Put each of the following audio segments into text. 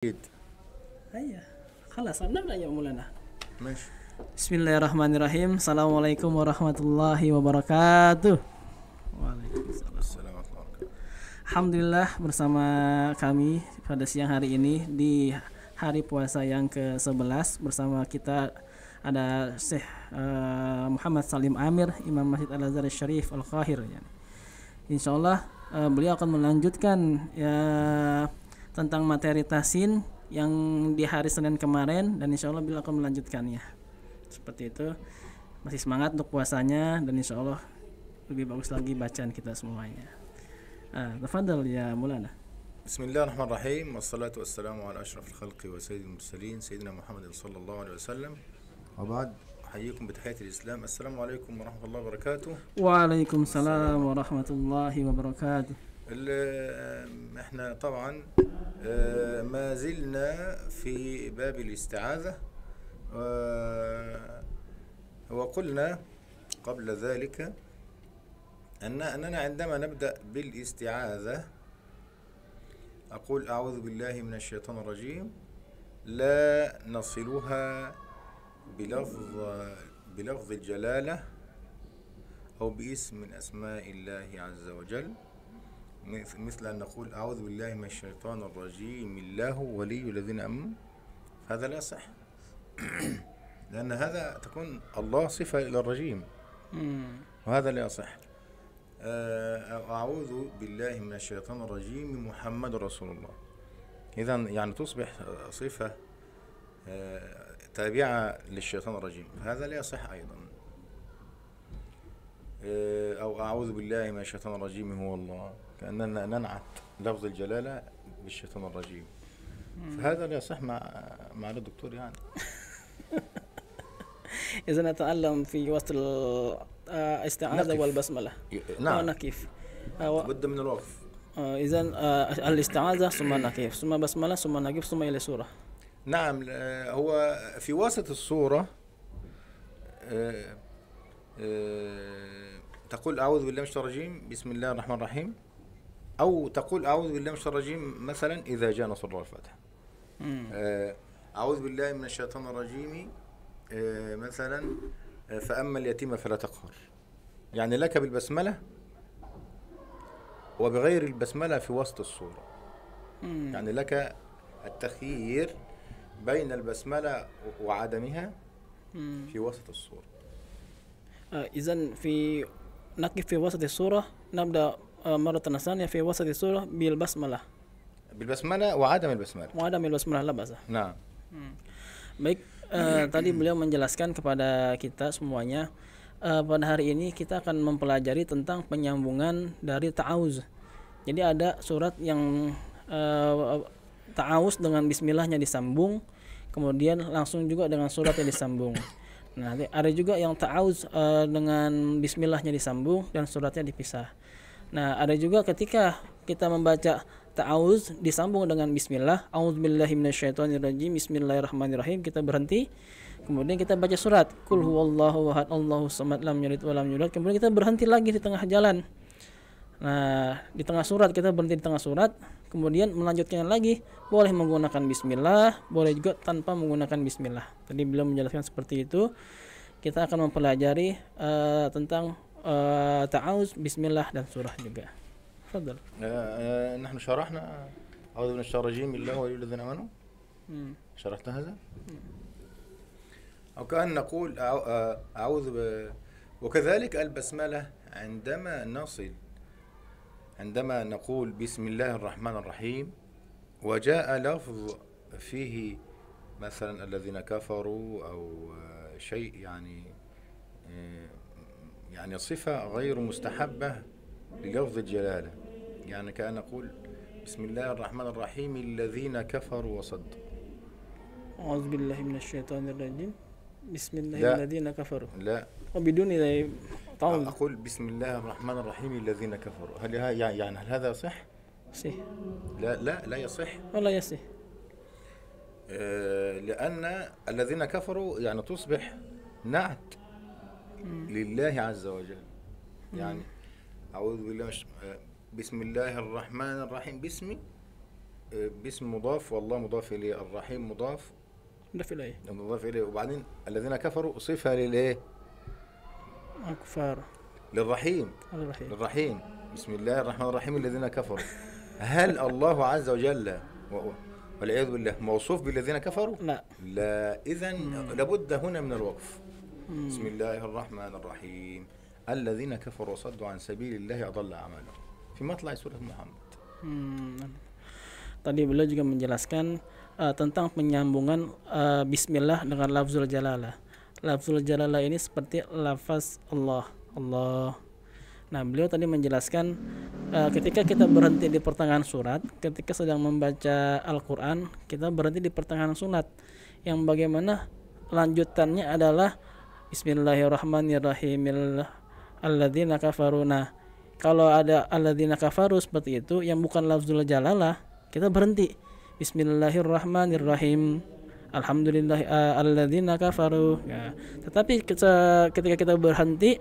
أكيد. هيا خلاص نبدأ يا مولانا. ماشي. Bismillahirrahmanirrahim. Assalamualaikum warahmatullahi wabarakatuh. Waalaikumsalam. السلام ورحمة الله وبركاته. Alhamdulillah bersama kami pada siang hari ini di hari puasa yang ke-11 bersama kita ada Syekh Muhammad Salim Amir, Imam Masjid Al-Azhar Syarif Al-Qahir. Insyaallah beliau akan melanjutkan tentang materi tasin yang di hari Senin kemarin, dan insyaallah beliau akan melanjutkannya. Seperti itu, masih semangat untuk puasanya, dan insyaallah lebih bagus lagi bacaan kita semuanya. Tafadhal ya Maulana. بسم الله الرحمن الرحيم والصلاة والسلام على أشرف الخلق وسيد المرسلين سيدنا محمد صلى الله عليه وسلم وبعد أحييكم بتحية الإسلام. السلام عليكم ورحمة الله وبركاته. وعليكم السلام ورحمة الله وبركاته. احنا طبعا ما زلنا في باب الاستعاذة، وقلنا قبل ذلك أننا عندما نبدأ بالاستعاذة أقول أعوذ بالله من الشيطان الرجيم، لا نصلها بلفظ الجلالة أو باسم من أسماء الله عز وجل، مثل أن نقول أعوذ بالله من الشيطان الرجيم الله ولي الذين آمنوا. هذا لا يصح لأن هذا تكون الله صفة إلى الرجيم، وهذا لا يصح. أعوذ بالله من الشيطان الرجيم محمد رسول الله، إذن يعني تصبح صفة تابعة للشيطان الرجيم، هذا لا يصح أيضا. أو أعوذ بالله من الشيطان الرجيم هو الله، كأننا ننعت لفظ الجلالة بالشيطان الرجيم، فهذا لا يصح مع الدكتور يعني. إذا نتعلم في وسط الاستعاذة والبسملة. نعم. نكيف بد من الوقف. إذا الاستعاذة ثم نكيف ثم بسملة ثم نكيف ثم إلى سورة. نعم. هو في وسط السورة تقول أعوذ بالله من الشيطان الرجيم بسم الله الرحمن الرحيم، أو تقول أعوذ بالله من الشيطان الرجيم مثلا إذا جاء نصر الله والفتح. أعوذ بالله من الشيطان الرجيم مثلا فأما اليتيم فلا تقهر، يعني لك بالبسملة وبغير البسملة في وسط السورة، يعني لك التخيير بين البسملة وعدمها في وسط السورة. إذن نقف في وسط السورة، نبدأ مرة ثانية في وسط السورة بالبسملة وعدم البسملة. وعدم البسملة لا بأس. Nah. Baik, tadi beliau menjelaskan kepada kita semuanya. Pada hari ini kita akan mempelajari tentang penyambungan dari ta'awuz. Jadi ada surat yang ta'awuz dengan bismillahnya disambung, kemudian langsung juga dengan surat yang disambung. Nah, ada juga yang ta'awuz dengan bismillahnya disambung dan suratnya dipisah. Nah, ada juga ketika kita membaca ta'awuz disambung dengan bismillah, a'udzubillahi minasyaitonirrajim, bismillahirrahmanirrahim, kita berhenti. Kemudian kita baca surat Qul huwallahu ahad, Allahus samad, lam yalid wa lam yulad. Kemudian kita berhenti lagi di tengah jalan. Nah, di tengah surat kita berhenti di tengah surat, kemudian melanjutkan lagi, boleh menggunakan bismillah, boleh juga tanpa menggunakan bismillah. Tadi beliau menjelaskan seperti itu. Kita akan mempelajari tentang ta'awuz, bismillah dan surah juga. تفضل. نحن شرحنا أعوذ بالله من الشيطان الرجيم الله ولي الذين آمنوا. شرحت هذا؟ أو كأن نقول وكذلك البسملة عندما نقول بسم الله الرحمن الرحيم وجاء لفظ فيه مثلا الذين كفروا أو شيء يعني صفة غير مستحبة للفظ الجلالة، يعني كأن نقول بسم الله الرحمن الرحيم الذين كفروا وصدوا. أعوذ بالله من الشيطان الرجيم بسم الله الذين كفروا. لا. وبدون أقول بسم الله الرحمن الرحيم الذين كفروا. هل هذا صح؟ صح. لا يصح. ولا يصح. لأن الذين كفروا يعني تصبح نعت لله عز وجل. يعني أعوذ بالله بسم الله الرحمن الرحيم، باسم مضاف والله مضاف إليه، الرحيم مضاف ده في الآية مضاف إليه، وبعدين الذين كفروا صفة للإيه؟ كفار للرحيم. الرحيم. للرحيم. بسم الله الرحمن الرحيم الذين كفروا. هل الله عز وجل والعياذ بالله موصوف بالذين كفروا؟ لا. لا. إذن لابد هنا من الوقف. بسم الله الرحمن الرحيم الذين كفروا وصدوا عن سبيل الله أضل أعمالهم في مطلع سورة محمد. Tadi beliau juga menjelaskan tentang penyambungan bismillah dengan lafzul jalalah. Lafzul jalalah ini seperti lafaz Allah, Allah. Nah, beliau tadi menjelaskan ketika kita berhenti di pertengahan surat, ketika sedang membaca Al-Quran, kita berhenti di pertengahan surat, yang bagaimana lanjutannya adalah Bismillahirrahmanirrahim alladzina kafaru. Nah, kalau ada alladzina kafaru seperti itu yang bukan lafzul jalalah, kita berhenti Bismillahirrahmanirrahim alhamdulillah alladzina kafaru ya. Tetapi ketika kita berhenti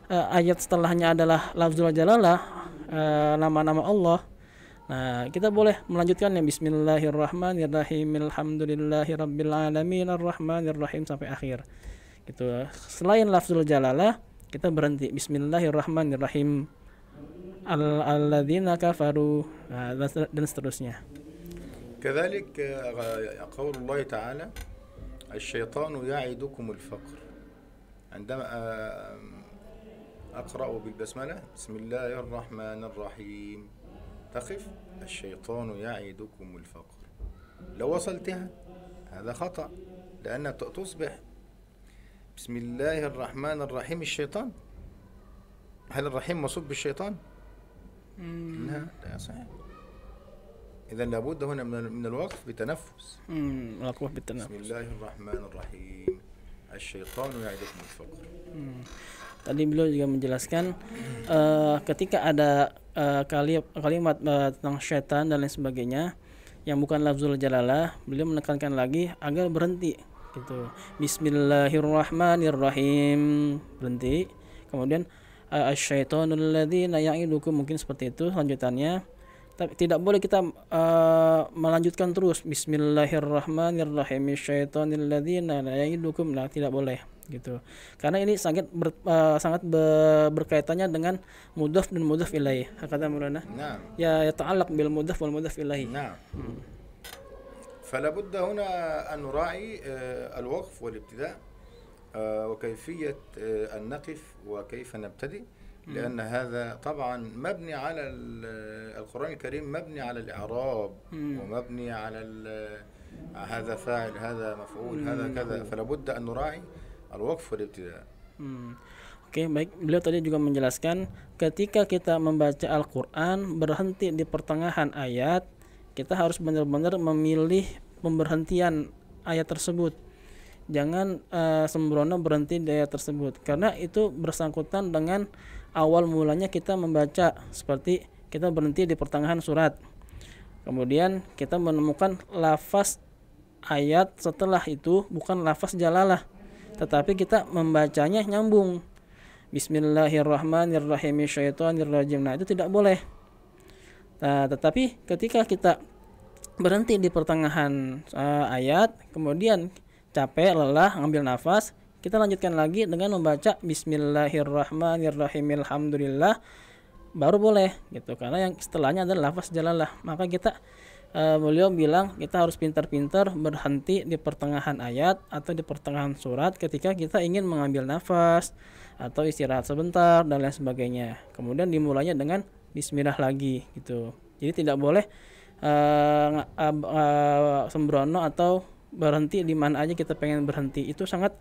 ayat setelahnya adalah lafzul jalalah, nama-nama Allah. Nah, kita boleh melanjutkannya Bismillahirrahmanirrahim alhamdulillahirabbil alamin arrahmanirrahim sampai akhir. Gitu. Selain lafzul jalalah, kita berhenti Bismillahirrahmanirrahim alladzina kafaru dan seterusnya. كذلك قول الله تعالى الشيطان يعدكم الفقر. عندما أقرأ بالبسملة بسم الله الرحمن الرحيم تقف الشيطان يعدكم الفقر. لو وصلتها هذا خطأ، لأن تصبح بسم الله الرحمن الرحيم الشيطان. هل الرحيم موصوف بالشيطان؟ لا صحيح. إذا لابد هنا من الوقف بتنفس. الوقف بالتنفس. بسم الله الرحمن الرحيم الشيطان يعدكم الفقر. Tadi beliau juga menjelaskan ketika ada kalimat tentang syaitan dan lain sebagainya yang bukan lafzul jalalah, beliau menekankan lagi agar berhenti gitu. Bismillahirrahmanirrahim, berhenti. Kemudian asyaitonul ladzina ya'idukum, mungkin seperti itu lanjutannya. Tapi tidak boleh kita melanjutkan terus Bismillahirrahmanirrahim syaitonil ladzina ya'idukum, nah tidak boleh gitu. Karena ini sangat berkaitannya dengan mudhaf dan mudhaf ilaih. Kata Maulana. Nah. Ya yata'allaq bil mudhaf wal mudhaf ilaih. Nah. فلا بد هنا أن نراعي الوقف والابتداء وكيفية أن نقف وكيف نبتدئ، لأن هذا طبعا مبني على القرآن الكريم مبني على الإعراب ومبني على هذا فاعل هذا مفعول هذا كذا، فلا بد أن نراعي الوقف والابتداء. Oke, baik. Beliau tadi juga menjelaskan ketika kita membaca Al-Quran berhenti di pertengahan ayat, kita harus benar-benar memilih pemberhentian ayat tersebut. Jangan sembrono berhenti di ayat tersebut, karena itu bersangkutan dengan awal mulanya kita membaca, seperti kita berhenti di pertengahan surat. Kemudian kita menemukan lafaz ayat setelah itu bukan lafaz jalalah, tetapi kita membacanya nyambung. Bismillahirrahmanirrahim syaitonirrajim. Nah, itu tidak boleh. Nah, tetapi ketika kita berhenti di pertengahan ayat, kemudian capek, lelah, ngambil nafas, kita lanjutkan lagi dengan membaca Bismillahirrahmanirrahim alhamdulillah, baru boleh gitu. Karena yang setelahnya adalah lafaz jalalah. Maka kita beliau bilang kita harus pintar-pintar berhenti di pertengahan ayat atau di pertengahan surat ketika kita ingin mengambil nafas atau istirahat sebentar dan lain sebagainya. Kemudian dimulainya dengan bismillah lagi gitu. Jadi tidak boleh sembrono atau berhenti di mana aja kita pengen berhenti. Itu sangat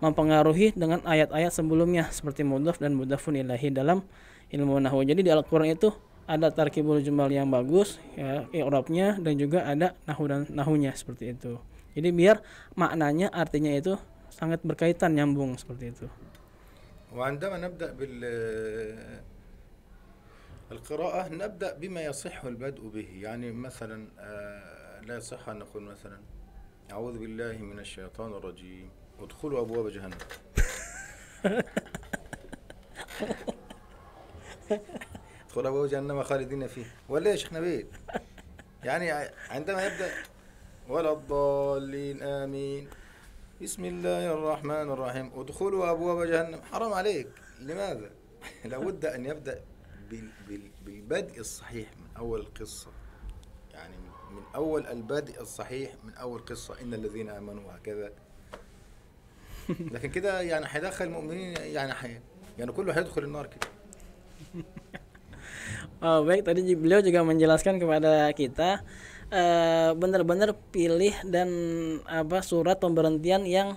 mempengaruhi dengan ayat-ayat sebelumnya seperti mudhaf dan mudhafun ilaihi dalam ilmu nahwu. Jadi di Al-Qur'an itu ada tarkibul jumal yang bagus ya, i'rabnya, dan juga ada nahwu dan nahunya seperti itu. Jadi biar maknanya artinya itu sangat berkaitan, nyambung seperti itu. وعندما نبدأ بالقراءة نبدأ بما يصح البدء به، يعني مثلا لا يصح أن نقول مثلا أعوذ بالله من الشيطان الرجيم ادخلوا أبواب جهنم. ادخلوا أبواب جهنم خالدين فيه، ولا يا شيخ نبيل؟ يعني عندما يبدأ ولا الضالين آمين بسم الله الرحمن الرحيم ادخلوا أبواب جهنم، حرام عليك. لماذا؟ لابد أن يبدأ بالبدء الصحيح من أول القصة، يعني من أول البدء الصحيح من أول قصة إن الذين آمنوا وهكذا. لكن كده يعني هيدخل المؤمنين، يعني كله هيدخل النار كده. Oh, baik, tadi beliau juga menjelaskan kepada kita benar-benar pilih dan surat pemberhentian yang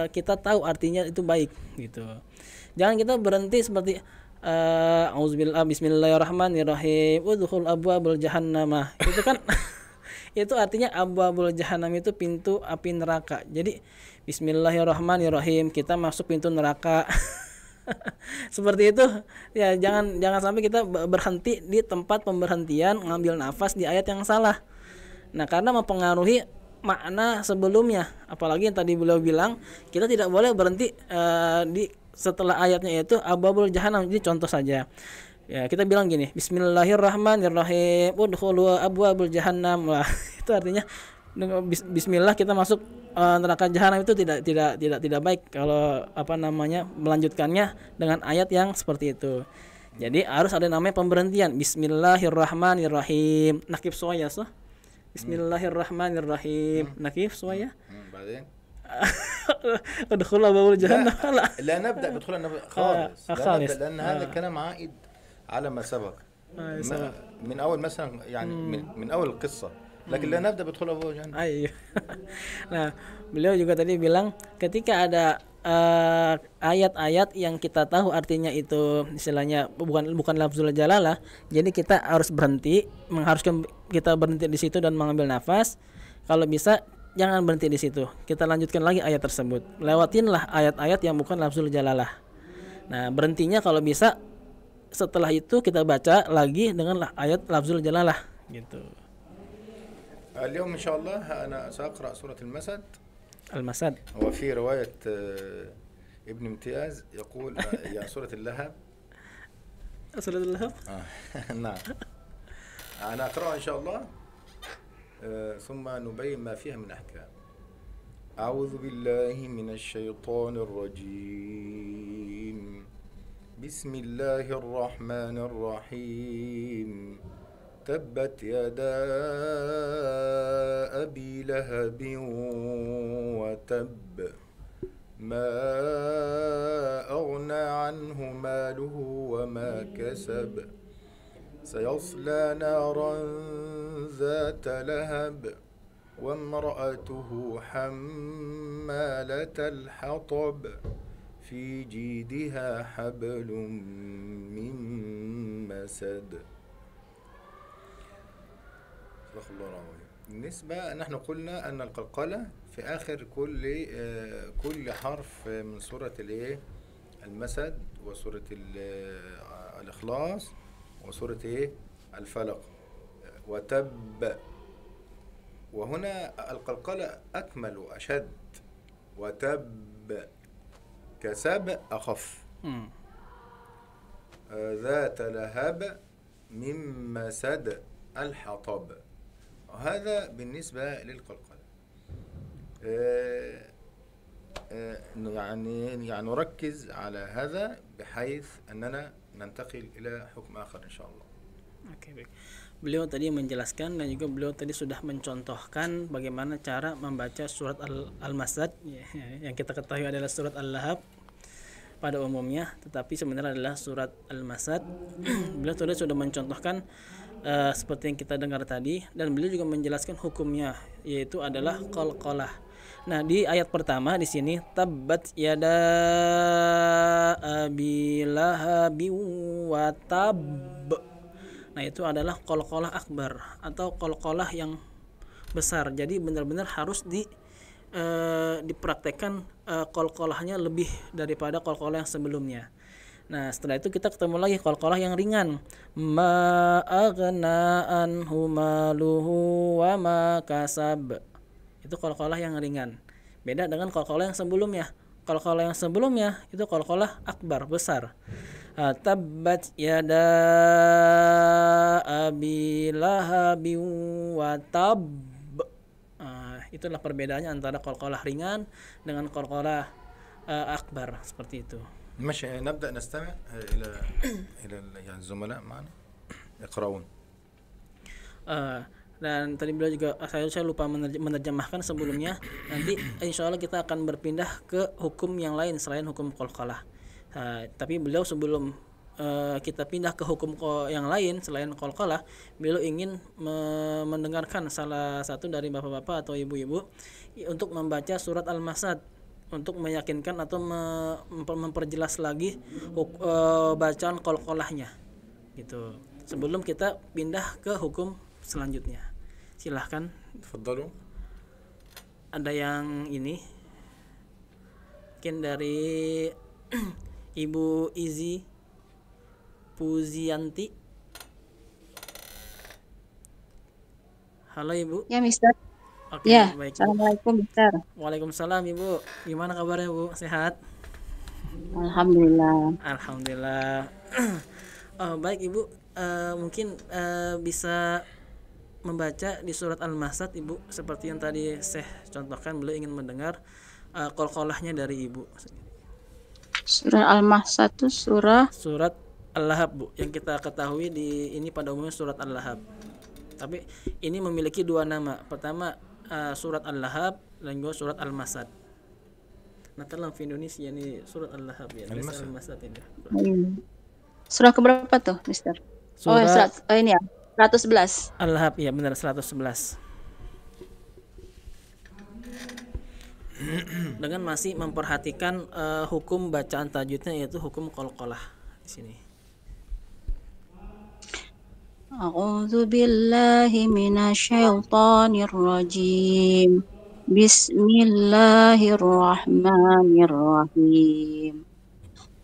kita tahu artinya itu baik gitu. Jangan kita berhenti seperti auzubillah bismillahirrahmanirrahim udkhul abwabul jahannamah. Itu kan itu artinya abwabul jahannam itu pintu api neraka. Jadi bismillahirrahmanirrahim kita masuk pintu neraka. Seperti itu ya, jangan sampai kita berhenti di tempat pemberhentian ngambil nafas di ayat yang salah. Nah, karena mempengaruhi makna sebelumnya. Apalagi yang tadi beliau bilang kita tidak boleh berhenti di setelah ayatnya itu abwabul jahannam. Jadi contoh saja ya, kita bilang gini, bismillahirrahmanirrahim udkhulu abwabul jahannam. Wah, itu artinya bismillah kita masuk neraka jahanam. Itu tidak baik kalau melanjutkannya dengan ayat yang seperti itu. Jadi harus ada namanya pemberhentian, bismillahirrahmanirrahim nakif soya bismillahirrahmanirrahim nakif soya بعدين ادخل باب جهنم. لا نبدأ بدخول خالص، لا نبدأ لأن هذا الكلام عائد على ما سبق من أول مثلا يعني من أول القصة، لكن لا نبدأ بدخول أبواب جهنم. Ayo. Nah, beliau juga tadi bilang ketika ada ayat-ayat yang kita tahu artinya itu istilahnya bukan lafzul jalalah, jadi kita harus berhenti, mengharuskan kita berhenti di situ dan mengambil nafas. Kalau bisa jangan berhenti di situ, kita lanjutkan lagi ayat tersebut. Lewatinlah ayat-ayat yang bukan lafzul jalalah. Nah, berhentinya kalau bisa setelah itu kita baca lagi dengan ayat lafzul jalalah gitu. اليوم إن شاء الله أنا سأقرأ سورة المسد. وفي رواية ابن امتياز يقول يا سورة اللهب. سورة اللهب؟ نعم. أنا أقرأها إن شاء الله ثم نبين ما فيها من أحكام. أعوذ بالله من الشيطان الرجيم. بسم الله الرحمن الرحيم. تبت يدا أبي لهب وتب ما أغنى عنه ماله وما كسب سيصلى نارا ذات لهب وامرأته حمالة الحطب في جيدها حبل من مسد. بالنسبة نحن قلنا أن القلقلة في آخر كل حرف من سورة المسد وسورة الإخلاص وسورة الفلق وتب. وهنا القلقلة أكمل وأشد، وتب كسب أخف. ذات لهب من مسد الحطب. هذا بالنسبة للقلقلة. يعني نركز على هذا بحيث أننا ننتقل إلى حكم آخر إن شاء الله. Oke, baik. Beliau tadi menjelaskan dan juga beliau tadi sudah mencontohkan bagaimana cara membaca surat Al-Masad yang kita ketahui adalah surat Al-Lahab pada umumnya, tetapi sebenarnya adalah surat Al-Masad. Beliau tadi sudah mencontohkan seperti yang kita dengar tadi, dan beliau juga menjelaskan hukumnya, yaitu adalah qalqalah. Nah, di ayat pertama di sini tabbat yada abi lahabi wa tab. Nah, itu adalah qalqalah akbar atau qalqalah yang besar. Jadi benar-benar harus dipraktekkan qalqalahnya lebih daripada qalqalah yang sebelumnya. Nah, setelah itu kita ketemu lagi qalqalah yang ringan. Ma aghna anhu maluhu wa ma kasab. Itu qalqalah yang ringan. Beda dengan qalqalah yang sebelumnya. Qalqalah yang sebelumnya itu qalqalah akbar, besar. Tabbat yada abi lahabin wa tab. Itulah perbedaannya antara qalqalah ringan dengan qalqalah akbar, seperti itu. ماشي نبدأ نستمع إلى يعني الزملاء معنا يقرؤون. Dan tadi beliau juga saya lupa menerjemahkan sebelumnya. Nanti insya Allah kita akan berpindah ke hukum yang lain selain hukum qalqalah. Tapi beliau sebelum kita pindah ke hukum yang lain selain qalqalah, beliau ingin mendengarkan salah satu dari bapak-bapak atau ibu-ibu untuk membaca surat Al-Masad untuk meyakinkan atau memperjelas lagi bacaan qalqalahnya gitu. Sebelum kita pindah ke hukum selanjutnya. Silahkan. تفضلوا. Ada yang ini mungkin dari Ibu Izi Puzianti. Halo Ibu. Ya, Mister. Oke, Ya, baik. Assalamualaikum, Mister. Waalaikumsalam Ibu. Gimana kabarnya Bu? Sehat? Alhamdulillah. Alhamdulillah. Baik Ibu, mungkin bisa membaca di surat Al-Masad Ibu, seperti yang tadi saya contohkan. Beliau ingin mendengar qalqalahnya dari Ibu. Surah Al-Masad itu surah Surat Al-Lahab Bu, yang kita ketahui di ini pada umumnya surat Al-Lahab. Tapi ini memiliki dua nama. Pertama surat Al-Lahab dan juga surat Al-Masad. Nah, dalam Indonesia ini surat Al-Lahab ya, Al-Masad ini. surah keberapa tuh, Mister? Surat Ini ya, 111. Al-Lahab ya, benar 111. Dengan masih memperhatikan hukum bacaan tajwidnya, yaitu hukum qalqalah di sini. A'udzu billahi minasyaitonir rajim. Bismillahirrahmanirrahim.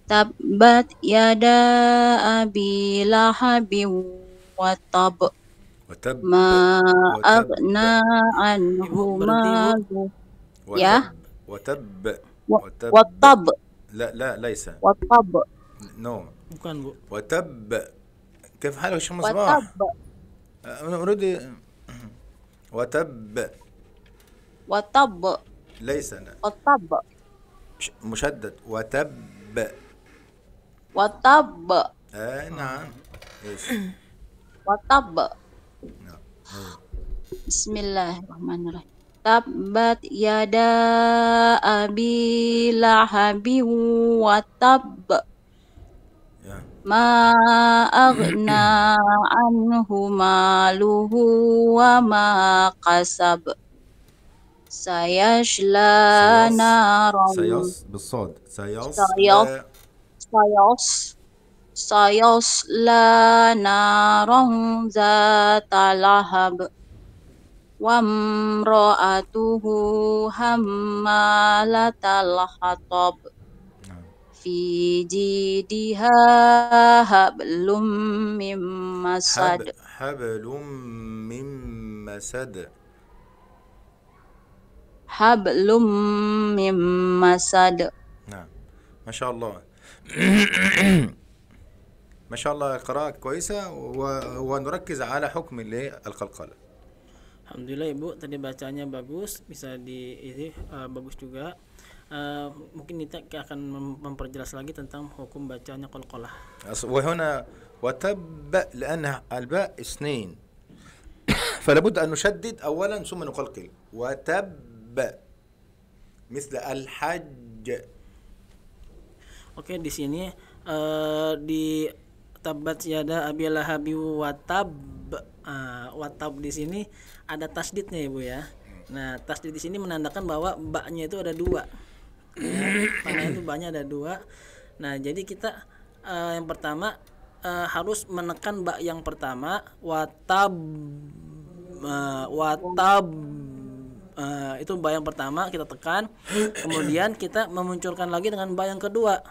Tabbat yada abi lahabin wa tab. وتب Ma وتب aghna anhu maluhu. Ya. وتب وتب Wa tab. لا ليس Wa tab. نو Bukan Bu. وتب. كيف حالك شيخ Wa مصباح؟ tab. أنا أريد وتب Wa tab. ليس لا. Wa tab. مشدد وتب. Wa tab. نعم ايش Wa tab. نعم Bismillahirrahmanirrahim. Tabbat yada abi lahabi wa tab. يا Ma aghna anhu maluhu wa ma kasab. Sayashla naran. بالصاد سيص- sayasla naran zata lahab. Wamra'atuhu hammalatal hatab. نعم Fi jidiha hablum mim masad. حبل من مسد. Hablum mim masad. نعم ما شاء الله. ما شاء الله قراءة كويسة ونركز على حكم القلقلة. Alhamdulillah Ibu, tadi bacanya bagus, bisa ini bagus juga. Mungkin kita akan memperjelas lagi tentang hukum bacanya qalqalah. وهنا وتب لأن الباء اثنين فلا بد أن نشدد أولا ثم نقلقل. وتب مثل الحج. Oke, di sini di tabat yada abi lahabi watab. Watab di sini ada tasdidnya Ibu ya. Nah, tasdid di sini menandakan bahwa ba-nya itu ada dua. Ya, karena itu ba-nya ada dua. Nah, jadi kita yang pertama harus menekan ba yang pertama, watab. Watab. Itu ba yang pertama kita tekan. Kemudian kita memunculkan lagi dengan ba yang kedua.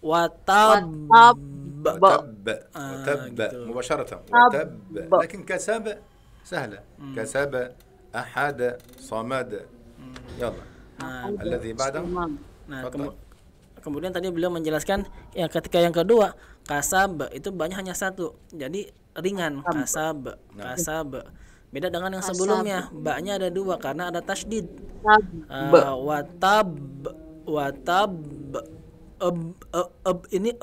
Watab. وتب مباشرة. وتب لكن كسب سهلة. كسب أحد صمد. يلا الذي بعده. Nah, kemudian tadi beliau menjelaskan ya ketika yang kedua Kasab itu banyak hanya satu, jadi ringan. Kasab, kasab. Beda dengan yang sebelumnya, ba-nya ada dua karena ada tasydid. Watab, watab, ini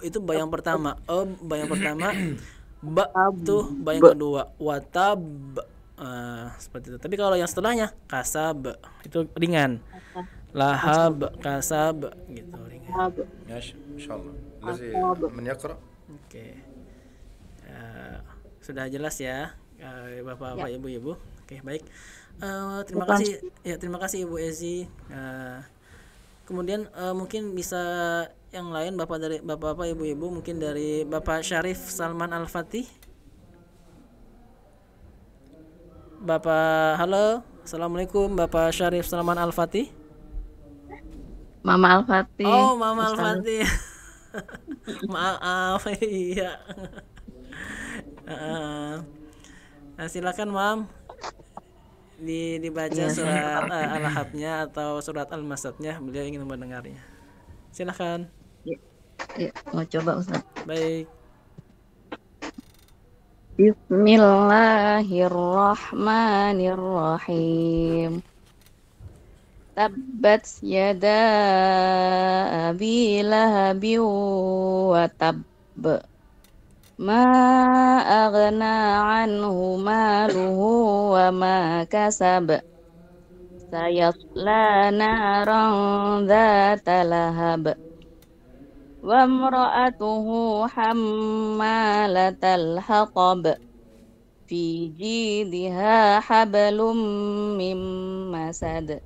itu ba yang pertama, ba yang pertama, ba tuh ba yang kedua, watab. Seperti itu. Tapi kalau yang setelahnya kasab itu ringan. Lahab, kasab gitu ringan. ماشي إن شاء الله. الذي من يقرأ. Oke. Sudah jelas ya, Bapak-bapak, Ibu-ibu. Oke, baik. Terima kasih ya, terima kasih Ibu Ezi. Kemudian mungkin bisa yang lain Bapak-bapak, Ibu-ibu, mungkin dari Bapak Syarif Salman Al-Fatih. Bapak, halo. Assalamualaikum Bapak Syarif Salman Al-Fatih. Mama Al-Fatih. Oh, Mama Al-Fatih. Maaf, iya. Silakan Mam, dibaca surat Al-Lahab-nya atau surat Al-Masad-nya, beliau ingin mendengarnya. Silakan. Ya, mau coba Ustaz. Baik. Bismillahirrahmanirrahim. Tabbat yada abi lahabin wa tabb. Ma aghna anhu maluhu wa ma kasab. Sayasla naran dhata lahab. Wa imra'atuhu hammalatal hatab. Fi jidha hablum mim masad.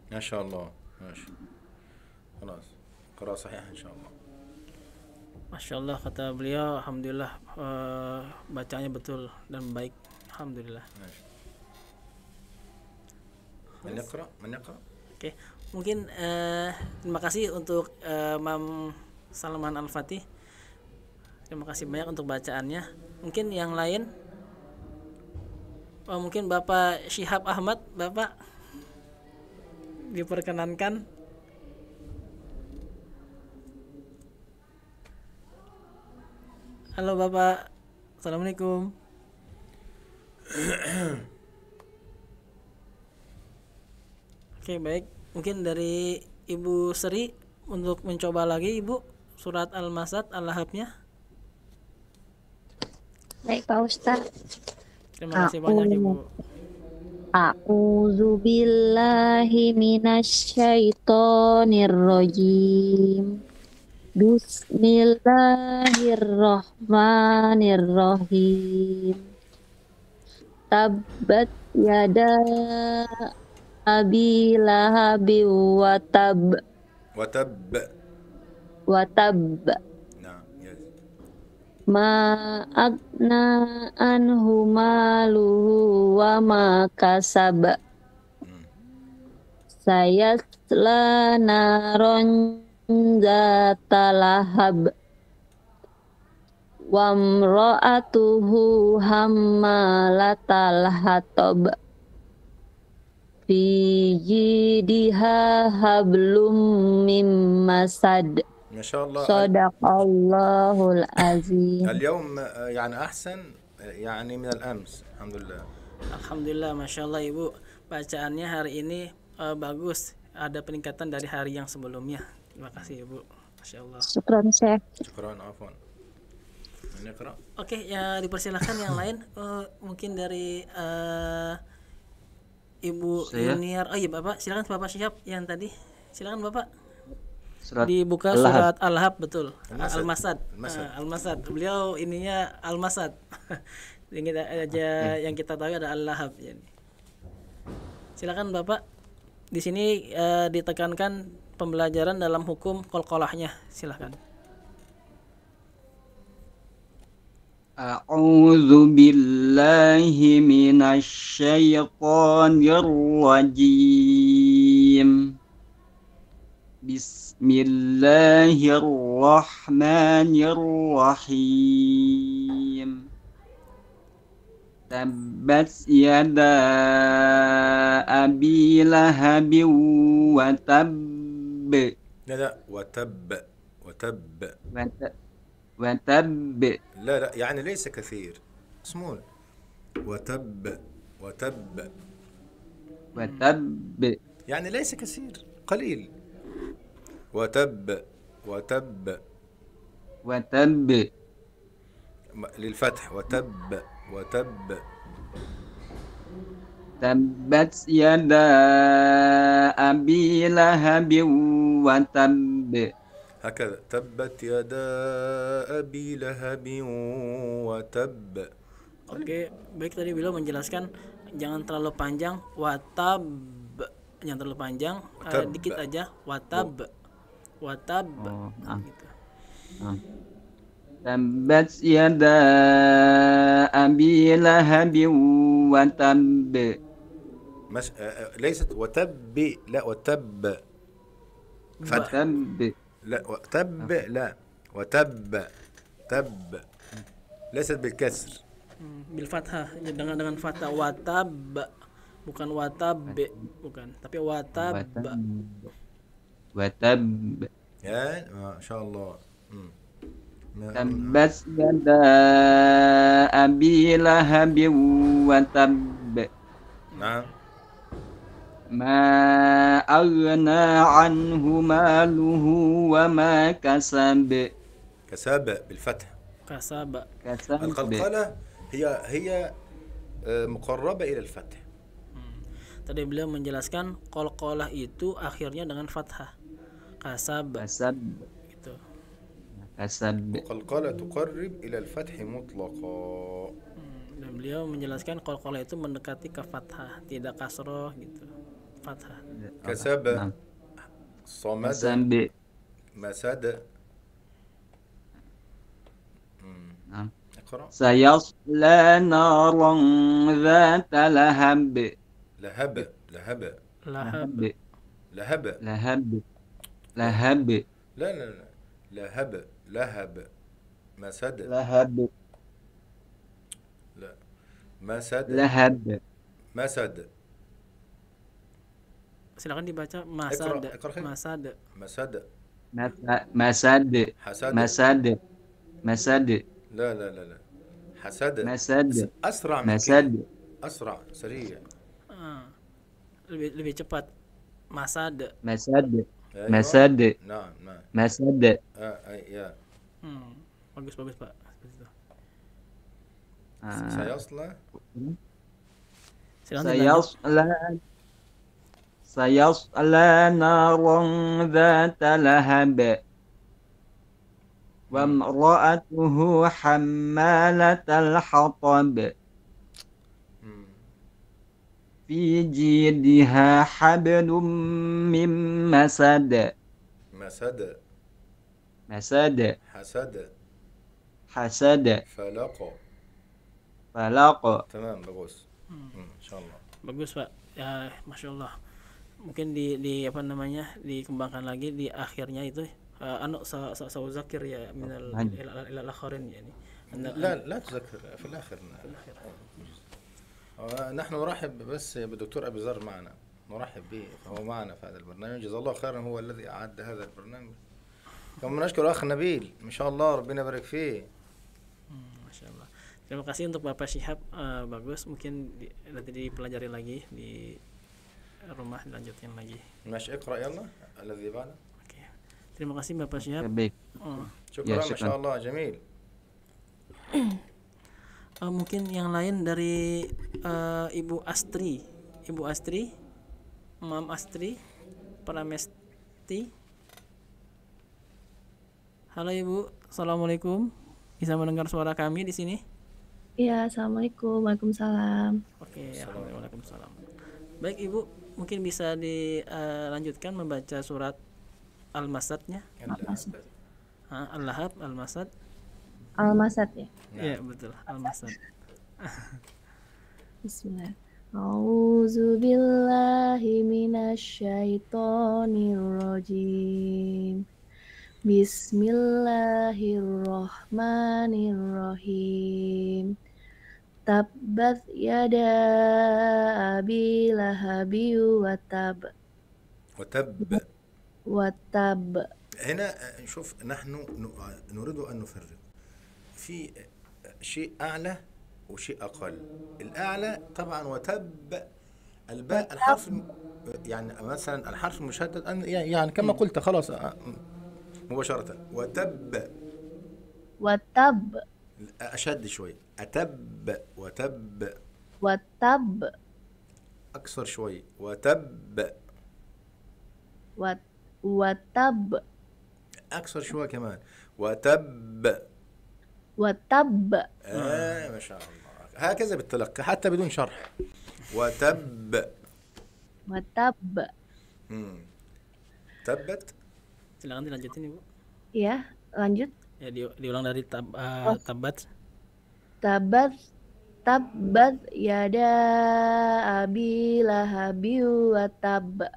ما شاء الله ماشي خلاص قراءة صحيحة إن شاء الله. Masya Allah, kata beliau, alhamdulillah bacanya betul dan baik, alhamdulillah. ماشي. من يقرأ من يقرأ. Oke, mungkin terima kasih untuk Mam Salman Al-Fatih. Terima kasih banyak untuk bacaannya. Mungkin yang lain, mungkin Bapak Syihab Ahmad, Bapak diperkenankan. Halo Bapak, Assalamualaikum. Oke, baik. Mungkin dari Ibu Sri untuk mencoba lagi, Ibu, surat Al-Masad, Al-Lahab-nya. Baik Pak Ustaz. Terima kasih banyak Ibu. A'udzu billahi minasyaitonir rajim. Bismillahirrahmanirrahim. Tabbat yada abi lahabi wa tab. وتب. Wa tab. نعم يس. Ma agna anhu maluhu wa ma kasab. Sayasla naron zata lahab. Wa imra'atuhu hammalatal hatab. Fi jidha hablum mim masad. ما شاء الله. Sadaqallahul azim. اليوم يعني أحسن يعني من الأمس الحمد لله. Alhamdulillah, Masya Allah Ibu, bacaannya hari ini bagus, ada peningkatan dari hari yang sebelumnya. Terima kasih Ibu, Masya Allah. Syukran Syekh. شكرا عفوا. من يقرأ. Oke, ya dipersilahkan yang lain, mungkin dari Ibu Yuniar. Oh iya Bapak, silakan Bapak Syihab yang tadi. Silakan Bapak. Dibuka surat Al-Lahab, betul. Al-Masad. Al-Masad. Beliau ininya Al-Masad. Ini aja yang kita tahu ada Al-Lahab. Silakan Bapak. Di sini ditekankan pembelajaran dalam hukum qalqalahnya. Silakan. A'udzu billahi minasyaitonir rajim. Bismillahirrahmanirrahim. Tabbat yada abi lahabin wa tabb. لا وتب. وتب. وتب لا يعني ليس كثير. سمول. وتب وتب يعني ليس كثير، قليل. وتب وتب للفتح. وتب تبت يدا أبي لهب وتب. هكذا. تبت يدا أبي لهب وتب. Oke, baik, tadi beliau menjelaskan jangan terlalu panjang, watab, jangan terlalu panjang, Watab. dikit aja, watab, Oh, gitu. تبت يدا أبي لهب وتب. ليست وتب، لا وتب فتح. وتب لا وتب، لا وتب ليست بالكسر. Bil fathah, dengan fathah, watab, bukan watab, bukan, tapi watab. وتب يا ما شاء الله. تبت يدا أبي لهب وتب. نعم. ما أغنى عنه ماله وما كسب. كسب بالفتح. Kasaba. القلقلة هي مقربة إلى الفتح. Tadi beliau menjelaskan qalqalah itu akhirnya dengan fathah. Kasab, كسب gitu. كسب القلقلة تقرب إلى الفتح مطلقا. Dan beliau menjelaskan qalqalah itu mendekati ke fathah, tidak kasroh gitu. Fathah. كسب نعم. صمد كسب مسد. نعم. اقرأ. سيصلى نارا ذات لهب. لهب Lahab. لهب. لهب لهب لا لهب مسد. لهب لا مسد. لهب. Silakan dibaca masad. اقرأ خير. Masad. مسد. مسد حسد. مسد مسد لا حسد. مسد أسرع من مسد كده. أسرع سريع. Lebih cepat. Masad. مسد أيوة. مسد نعم. مسد. يا Bagus Pak. Seperti itu. سيصلى. Silakan dilanjut. سيصلى نارا ذات لهب وامرأته حمالة الحطب في جيدها حبل من مسد. مسد حسد فلق. تمام bagus. إن شاء الله. Bagus Pak. Ya, Masya Allah. Mungkin di apa namanya, dikembangkan lagi di akhirnya itu zakir ya minal ila akhirin yani. لا تذكر في الآخر. نحن نرحب بس بالدكتور أبي ذر معنا، نرحب به، فهو معنا في هذا البرنامج، جزاه الله خيرا، هو الذي أعد هذا البرنامج. كما نشكر أخ نبيل، ما شاء الله ربنا يبارك فيه. Masya Allah. Terima kasih untuk Bapak Syihab, bagus. Mungkin nanti dipelajari lagi di rumah, dilanjutkan lagi. ماشي اقرأ يلا الذي بعده. Oke. Terima kasih Bapak Syihab. baik. شكرا. ما شاء الله جميل. Mungkin yang lain dari Ibu Astri, Mam Astri Pramesti. Halo Ibu, assalamualaikum. Bisa mendengar suara kami di sini? Iya, assalamualaikum, waalaikumsalam. Oke, waalaikumsalam. Baik Ibu, mungkin bisa dilanjutkan membaca surat Al-Masad-nya. Al-Lahab, Al-Masad. Al-Masad ya. Iya betul, Al-Masad. Bismillah. A'udzu billahi minasyaitonir rajim. Bismillahirrahmanirrahim. Tabbat yada abi lahabi wa tab. وتب. هنا شوف، نحن نريد أن نفرق في شيء أعلى وشيء أقل. الأعلى طبعا وتب، الباء الحرف يعني مثلا الحرف المشدد يعني كما قلت خلاص مباشرة. وتب وتب أشد شوي، أتب وتب وتب أكثر شوي، وتب وتب أكثر شوي كمان، وتب. وتب ما شاء الله، هكذا بالتلقي حتى بدون شرح. وتب. وتب. تبت. Silakan dilanjutin Ibu. Ya, lanjut. Ya diulang dari tabat. Tabat tabat yada abi lahabi wa tab.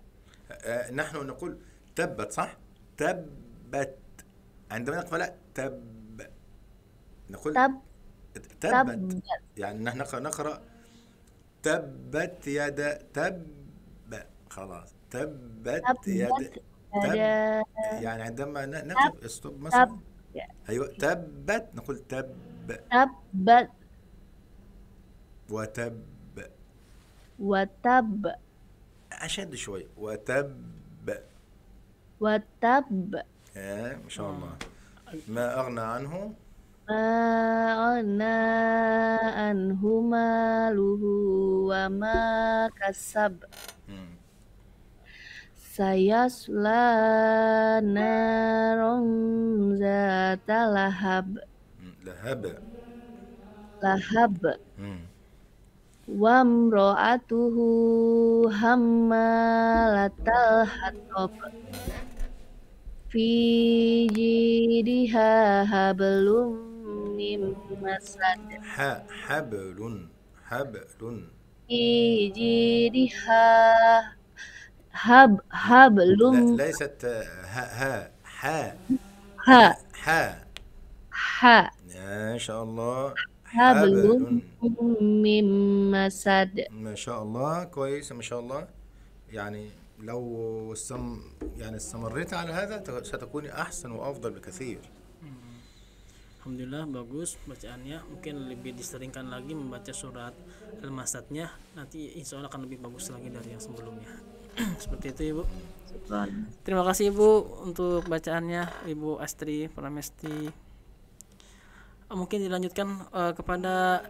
نحن نقول تبت صح؟ تبت. عندما نقرأ تب نقول تبت. يعني نحن نقرأ تبت يد تب، خلاص تبت يد تب. يعني عندما نكتب استوب مثلا، ايوه تبت نقول تب. تبت وتب. وتب أشد شوي، وتب. وتب. ما شاء الله. ما أغنى عنه، ما أغنى عنه ماله وما كسب. سيصلى نارا ذات لهب. لهب. وامرأته حمالة الحطب في جيدها حبل من مسد. حبل في جيدها حبل. ليست ها ما شاء الله. حبل من مسد. ما شاء الله، كويس ما شاء الله. يعني لو يعني استمريت على هذا ستكوني أحسن وأفضل بكثير. Alhamdulillah bagus bacaannya. Mungkin lebih diseringkan lagi membaca surat Al-Masadnya, nanti insya Allah akan lebih bagus lagi dari yang sebelumnya. Seperti itu Ibu. Terima kasih Ibu untuk bacaannya, Ibu Astri Pramesti. Mungkin dilanjutkan kepada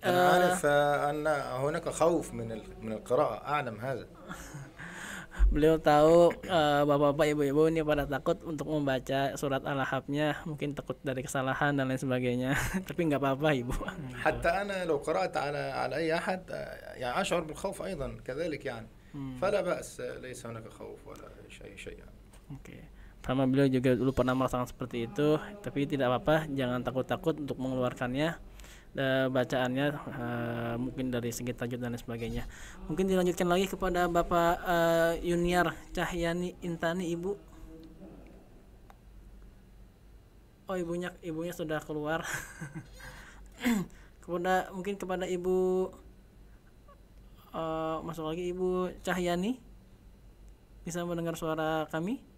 أنا عارف أن هناك خوف من القراءة، أعلم هذا. Beliau tahu bapak-bapak ibu-ibu ini pada takut untuk membaca surat Al-Ahqaf-nya, mungkin takut dari kesalahan dan lain sebagainya. Tapi nggak apa-apa Ibu. حتى أنا لو قرأت على أي أحد يعني أشعر بالخوف أيضا كذلك يعني. فلا بأس، ليس هناك خوف ولا شيء يعني. Oke. Sama beliau juga dulu pernah merasakan seperti itu, tapi tidak apa-apa, jangan takut-takut untuk mengeluarkannya bacaannya, mungkin dari segi tajwid dan lain sebagainya. Mungkin dilanjutkan lagi kepada Bapak Yuniar Cahyani Intani Ibu. Oh ibunya sudah keluar. Mungkin kepada Ibu masuk lagi Ibu Cahyani, bisa mendengar suara kami?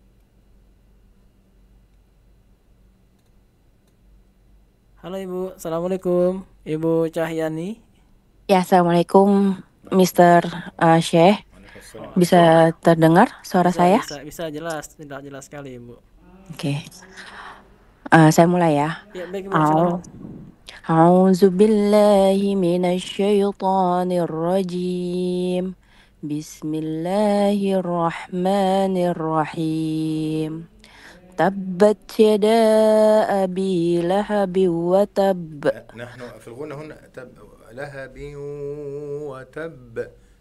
Halo Ibu, Assalamualaikum Ibu Cahyani. Ya, Assalamualaikum Mr. Syekh. Bisa terdengar suara saya? Bisa jelas, tidak jelas sekali Ibu. Oke. Saya mulai ya. Ya, baik Ibu, silakan. A'udzu billahi minasyaitonir rajim. Bismillahirrahmanirrahim. تبت يدا أبي لهب وتب. نحن في الغنى هنا تب لهب وتب،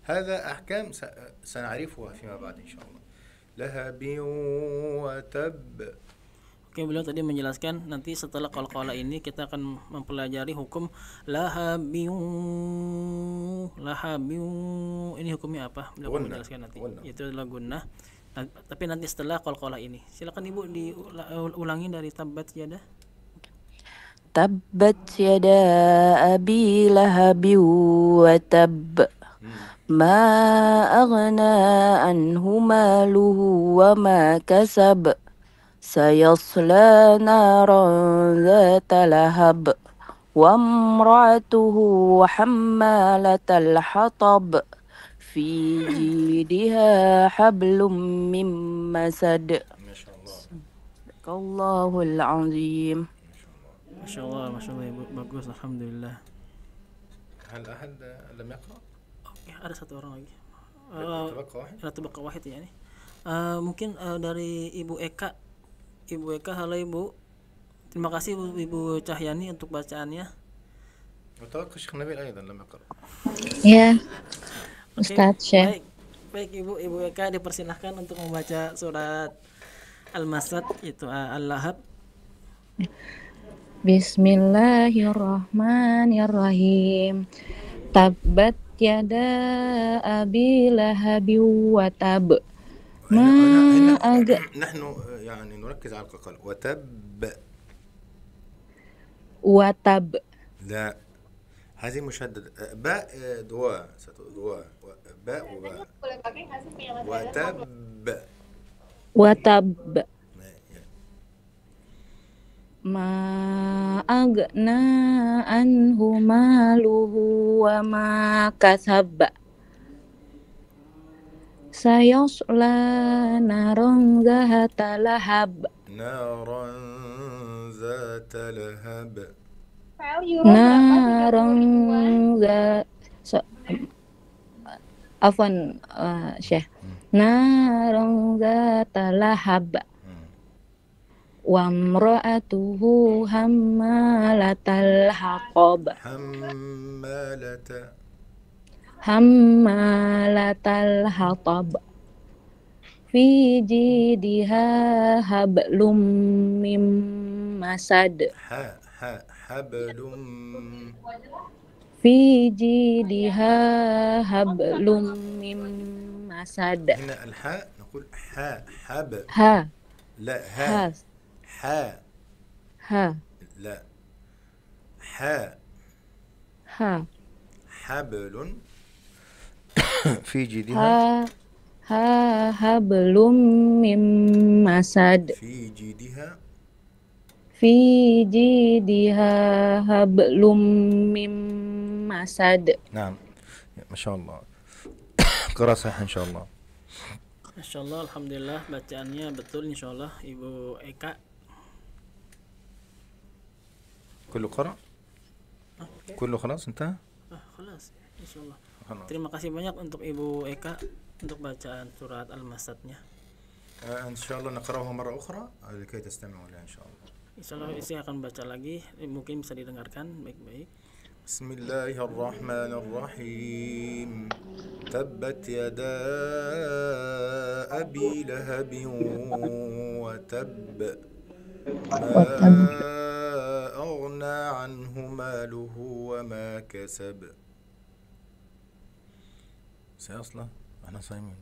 هذا أحكام سنعرفها فيما بعد إن شاء الله. لهب وتب. Oke, beliau tadi menjelaskan nanti setelah qalqalah ini kita akan mempelajari hukum lahabiu. Ini hukumnya apa? Beliau akan menjelaskan nanti. Itu adalah gunnah. Tapi nanti setelah qalqalah ini. Silakan Ibu diulangi dari tabat yada. Tabat yada abi lahabi wa tab. Ma aghna anhu maluhu wa ma kasab. سيصلى نارا ذات لهب وامرأته حمالة الحطب في جيدها حبل من مسد ما شاء الله. صدق الله العظيم. Masya Allah, Ibu, bagus, alhamdulillah. هل أحد لم يقرأ؟ Oke, ada satu orang lagi. تبقى واحد. Ratu Baka Wahid ya ini. Mungkin dari Ibu Eka. Ibu Eka, halo Ibu. Terima kasih Ibu Cahyani untuk bacaannya. وتوقع الشيخ نبيل أيضا لم يقرأ. Ya, Oke, Ustadz Syekh. baik Ibu Eka dipersilahkan untuk membaca surat Al-Masad itu Al-Lahab. Bismillahirrahmanirrahim. Tabbat yada abi lahabi wa tab. هنا ما أج... نحن يعني نركز على القلقلة. وتب. وتب. لا، هذه مشددة. باء دواء دواء، باء وباء. وتب. وتب. ما أغنى عنه ماله وما كسب سيصلى نارا ذات لهب نارا ذات لهب. نارا ذات عفوا شيخ نارا ذات لهب وامرأته حمالة الحطب حمالة الحطب في جيدها حبل من مسد حبل في جيدها حبل من مسد. هنا الحاء نقول حب. لا لا حبل في جيدها حبل من مسد في جيدها حبل من مسد. نعم، ما شاء الله. قرأ صحيح إن شاء الله. Masya Allah, alhamdulillah bacaannya betul insya Allah Ibu Eka. كله قرأ؟ كله خلاص انتهى؟ خلاص insya Allah. خلاص. Terima kasih banyak untuk Ibu Eka untuk bacaan surat Al-Masadnya. إن شاء الله نقرأها مرة أخرى لكي تستمعوا لها إن شاء الله. Insya Allah saya akan baca lagi, mungkin bisa didengarkan baik-baik. بسم الله الرحمن الرحيم. تبت يدا أبي لهب وتب ما أغنى عنه ماله وما كسب سيصلى أنا صايمين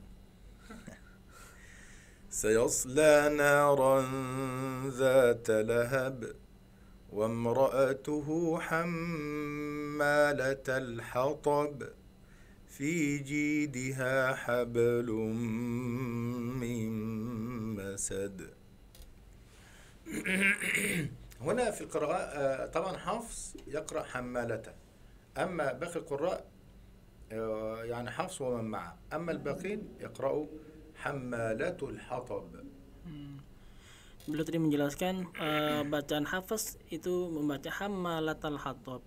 سيصلى نارا ذات لهب وامرأته حمالة الحطب في جيدها حبل من مسد. هنا في القراءة طبعا حفص يقرأ حمالته، أما باقي القراء يعني حفص ومن معه، أما الباقين يقرأوا حمالة الحطب. Beliau tadi menjelaskan bacaan Hafiz itu membaca Hammalatal Hatab.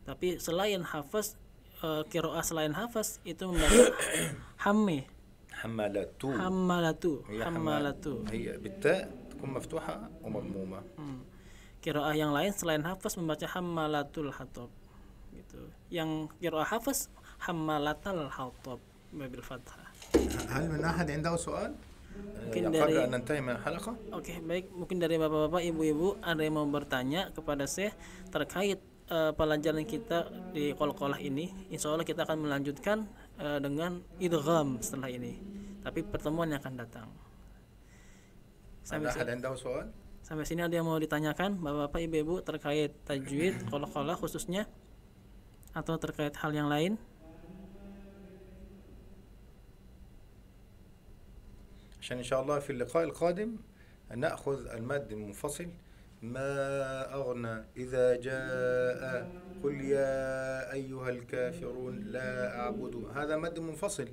Tapi selain Hafiz, qiraah selain Hafiz itu membaca Hammalatu. هي بالتاء تكون مفتوحة ومضمومة. Qiraah yang lain selain Hafiz membaca Hammalatul Hatab. Gitu. Yang qiraah Hafiz Hammalatal Hatab bil fathah. هل من أحد عنده سؤال؟ Mungkin قبل dari أن ننتهي من الحلقة. Oke, baik. Mungkin dari bapak-bapak, ibu-ibu ada yang mau bertanya kepada saya terkait pelajaran kita di Qalqalah ini. Insya Allah kita akan melanjutkan dengan idgham setelah ini. Tapi pertemuan yang akan datang. Sampai sini ada yang mau ditanyakan, bapak-bapak, ibu-ibu terkait tajwid Qalqalah khususnya atau terkait hal yang lain? عشان إن شاء الله في اللقاء القادم نأخذ المد المنفصل ما أغنى إذا جاء قل يا أيها الكافرون لا أعبد، هذا مد منفصل.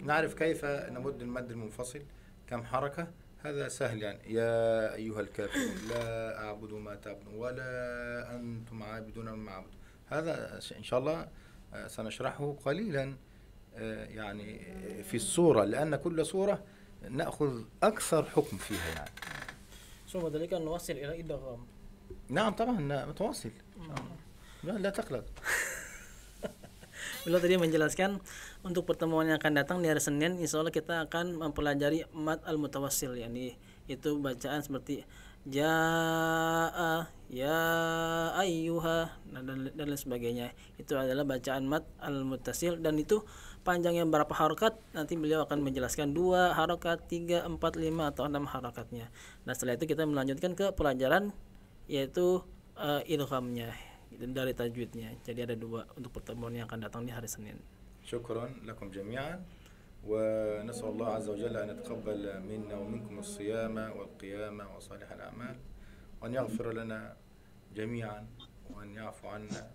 نعرف كيف نمد المد المنفصل، كم حركة، هذا سهل يعني. يا أيها الكافرون لا أعبد ما تعبدون ولا أنتم عابدون ما أعبد. هذا إن شاء الله سنشرحه قليلا يعني في السورة، لأن كل سورة نأخذ أكثر حكم فيها يعني. ثم ذلك نوصل إلى إدغام. نعم طبعا متواصل. لا تقلق. Beliau tadi menjelaskan untuk pertemuan yang akan datang di hari Senin, insya Allah kita akan mempelajari mad al-mutawassil, yakni itu bacaan seperti jaa, ya ayyuha, dan lain sebagainya. Itu adalah bacaan mad al-muttasil, dan itu panjangnya berapa harokat nanti beliau akan menjelaskan 2 harokat, 3, 4, 5 atau 6 harokatnya. Nah setelah itu kita melanjutkan ke pelajaran yaitu idghamnya dari tajwidnya. Jadi ada 2 untuk pertemuan yang akan datang di hari Senin. شكرا لكم جميعا ونسأل الله عز وجل أن يتقبل منا ومنكم الصيام والقيام وصالح الأعمال وأن يغفر لنا جميعا وأن يعفو عنا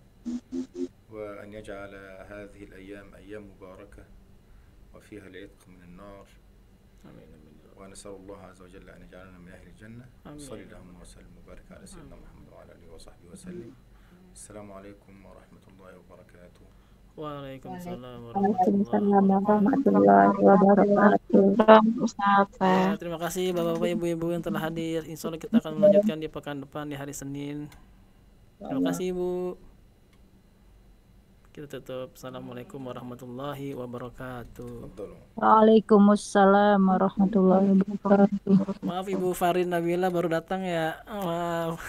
وأن يجعل هذه الأيام أيام مباركة وفيها العتق من النار. Amin. ونسأل الله عز وجل أن يجعلنا من أهل الجنة. صلى اللهم وسلم وبارك على سيدنا محمد وعلى آله وصحبه وسلم. السلام عليكم ورحمة الله وبركاته. Waalaikumsalam warahmatullahi wabarakatuh. Ya, terima kasih Bapak-bapak, Ibu-ibu yang telah hadir. Insya Allah kita akan melanjutkan di pekan depan di hari Senin. Terima kasih Ibu. Kita tutup. Assalamualaikum warahmatullahi wabarakatuh. Waalaikumsalam warahmatullahi wabarakatuh. Maaf Ibu Farin Nabila baru datang ya. Maaf.